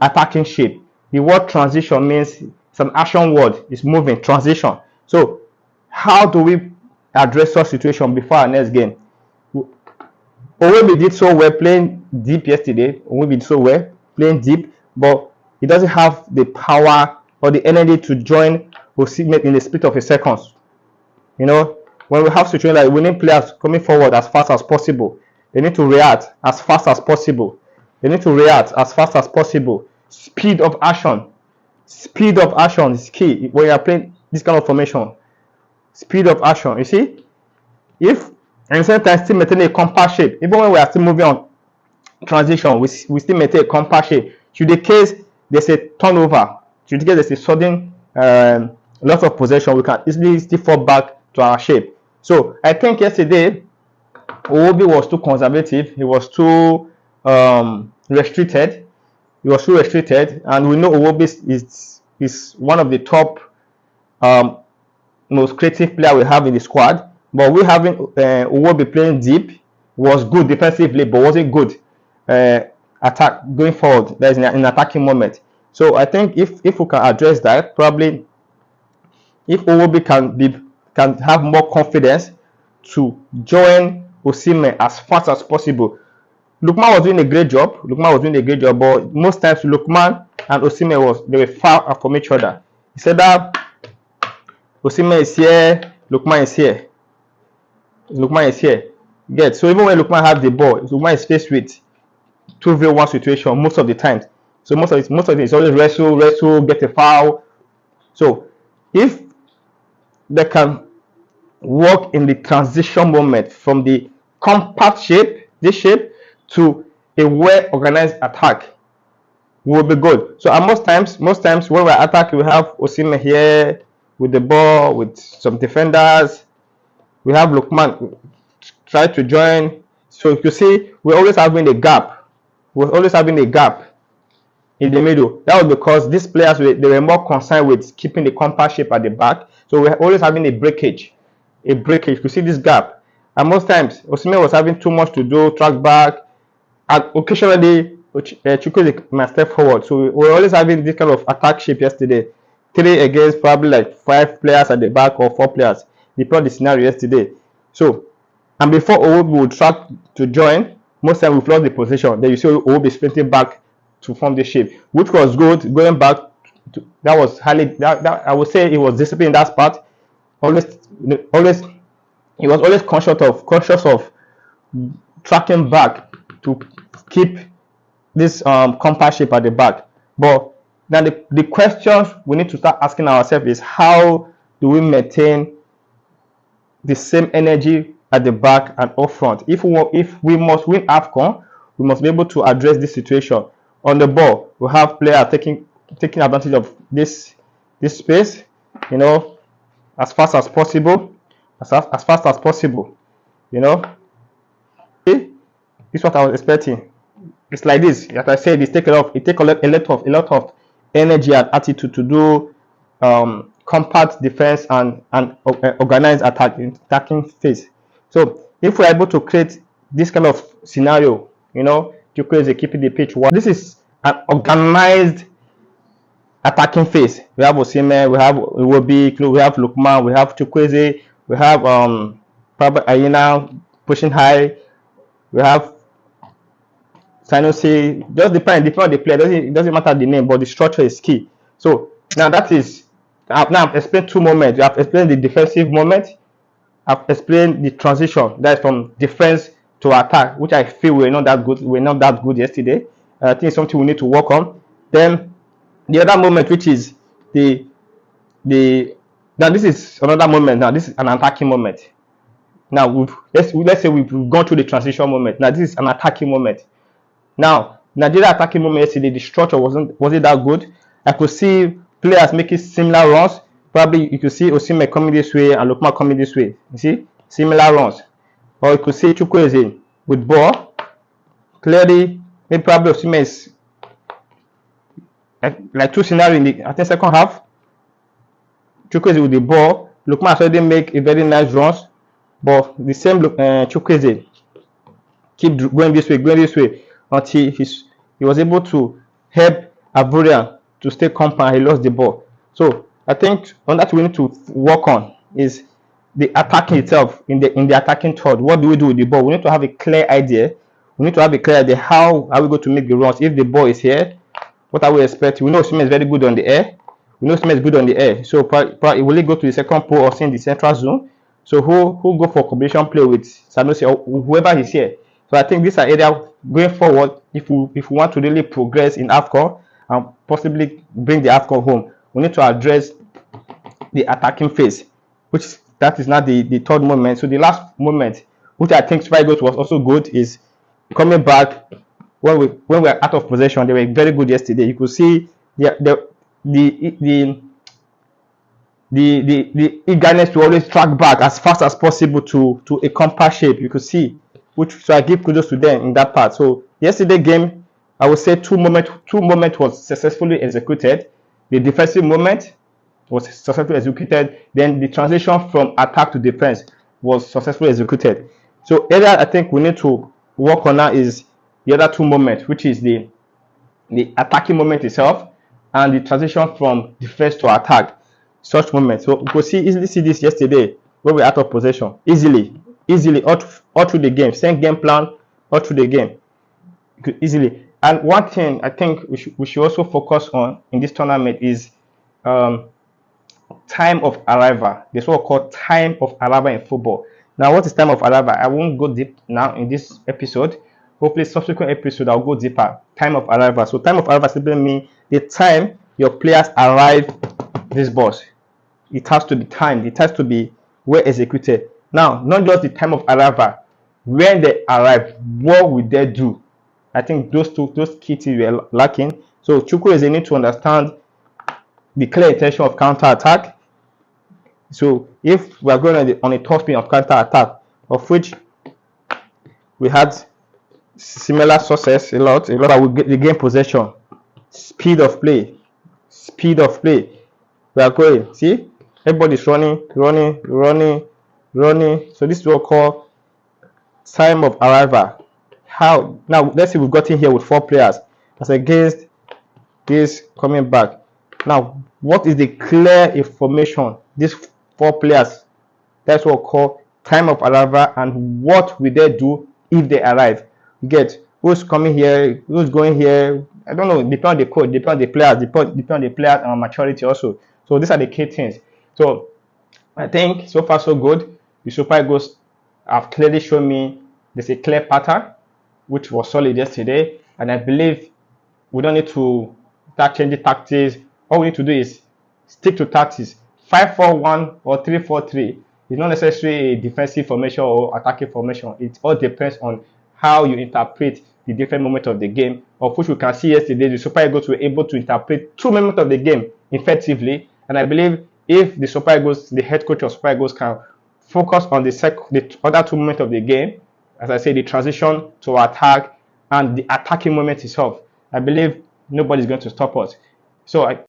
attacking shape. The word transition means it's an action word. It's moving, transition. So how do we address such situation before our next game? Owobi did so well playing deep yesterday. Owobi did so well playing deep, but he doesn't have the power or the energy to join Osimhen in the split of a second. You know, when we have situations like we need players coming forward as fast as possible. They need to react as fast as possible. They need to react as fast as possible. Speed of action. Speed of action is key when you are playing this kind of formation. Speed of action. You see, if at the same time still maintain a compact shape, even when we are still moving on transition, we still maintain a compact shape. Should the case there's a turnover, should the case there's a sudden loss of possession, we can easily still fall back to our shape. So I think yesterday Owobi was too conservative. He was too restricted. He was too restricted, and we know Owobi is one of the top most creative player we have in the squad. But we having Owobi playing deep was good defensively, but wasn't good attack going forward. That is in an attacking moment. So I think if we can address that, probably if Owobi can have more confidence to join Osimhen as fast as possible. Lookman was doing a great job. But most times Lookman and Osimhen they were far from each other. He said that Osimhen is here, Lookman is here. Get so even when Lookman has the ball, Lookman is faced with 2v1 situation most of the time. So most of it is always wrestle, get a foul. So if they can work in the transition moment from the compact shape, this shape, to a well-organized attack, will be good. So most times when we attack, we have Osimhen here with the ball, with some defenders. We have Lookman try to join. So you see, we're always having a gap. In the middle. That was because these players they were more concerned with keeping the compact shape at the back. So we're always having a breakage. You see this gap. And most times, Osimhen was having too much to do, track back. And occasionally, Chukwueze might step forward. So we're always having this kind of attack shape yesterday. 3 against probably like 5 players at the back or 4 players. Depending on the scenario yesterday. So, and before Owobi would track to join, most times we've lost the position. Then you see Owobi sprinting back to form the shape, which was good. Going back, that was highly. That I would say it was discipline in that part. He was always conscious of tracking back to keep this compact shape at the back. But now the questions we need to start asking ourselves is how do we maintain the same energy at the back and up front? If we must win AFCON, we must be able to address this situation. On the ball, we have players taking advantage of this space, you know, as fast as possible, you know. Okay? This is what I was expecting. It's like this. As I said, it takes a lot of energy and attitude to do compact defense and organized attacking phase. So if we're able to create this kind of scenario, you know, Chukwueze keeping the pitch. This is an organized attacking phase. We have Osimhen, we have Iwobi, we have Lookman, we have Chukwueze, we have probably Aina pushing high, we have Sanusi. Just depend on the player. It doesn't matter the name, but the structure is key. So now I've explained 2 moments. I've explained the defensive moment. I've explained the transition. That's from defense to attack, which I feel we're not that good yesterday. I think it's something we need to work on. Then the other moment, which is now this is another moment. Now this is an attacking moment. Now let's say we've gone through the transition moment. Now this is an attacking moment. Now Nigeria attacking moment yesterday, the structure wasn't that good. I could see players making similar runs. Probably you could see Osimhen coming this way and Lookman coming this way. You see similar runs. Or you could see Chukwueze with ball. Clearly, maybe probably Osimhen is like 2 scenarios in the second half. Chukwueze with the ball. Lookman already make a very nice runs, but the same Chukwueze keep going this way until he was able to help Ivorian to stay compact. He lost the ball. So I think on that we need to work on is the attacking itself in the attacking third. What do we do with the ball? We need to have a clear idea. We need to have a clear idea how are we going to make the runs. If the ball is here, what are we expecting? We know Osimhen is very good on the air. We know Osimhen is good on the air. So probably will he go to the second pole or in the central zone? So who go for combination play with Sanusi or whoever is here? So I think these are areas going forward. If we want to really progress in AFCON and possibly bring the AFCON home, we need to address the attacking phase, which that is not the third moment. So the last moment, which I think Super Eagles was also good, is coming back when we are out of possession. They were very good yesterday. You could see the eagerness to always track back as fast as possible to a compact shape. You could see, which so I give kudos to them in that part. So yesterday game, I would say two moment was successfully executed. The defensive moment was successfully executed. Then the transition from attack to defense was successfully executed. So area I think we need to work on now is the other two moments, which is the attacking moment itself and the transition from defense to attack. Such moments. So we could easily see this yesterday when we were out of possession. Easily all through the game. Same game plan all through the game. You could easily. And one thing I think we should also focus on in this tournament is time of arrival. There's what we call time of arrival in football. Now, what is time of arrival? I won't go deep now in this episode. Hopefully, subsequent episode I'll go deeper. Time of arrival. So, time of arrival simply means the time your players arrive this boss. It has to be timed. It has to be well executed. Now, not just the time of arrival. When they arrive, what will they do? I think those key things were lacking. So, Chukwueze need to understand the clear intention of counter attack. So if we are going on a top spin of counter attack, of which we had similar success a lot of the game possession, speed of play. We are going. See, everybody's running. So this is what we call time of arrival. How now? Let's see, we've got in here with 4 players as against this coming back. Now, what is the clear information? These 4 players, that's what we call time of arrival, and what will they do if they arrive? You get who's coming here, who's going here. I don't know, depend on the coach, depend on the players, depend on the players and maturity also. So these are the key things. So I think so far so good. The Super Eagles have clearly shown me there's a clear pattern, which was solid yesterday, and I believe we don't need to start changing tactics. All we need to do is stick to tactics. 5-4-1 or 3-4-3 is not necessarily a defensive formation or attacking formation. It all depends on how you interpret the different moments of the game, of which we can see yesterday the Super Eagles were able to interpret 2 moments of the game effectively. And I believe if the Super Eagles, the head coach of Super Eagles, can focus on the other 2 moments of the game, as I say, the transition to attack and the attacking moment itself, I believe nobody's going to stop us. So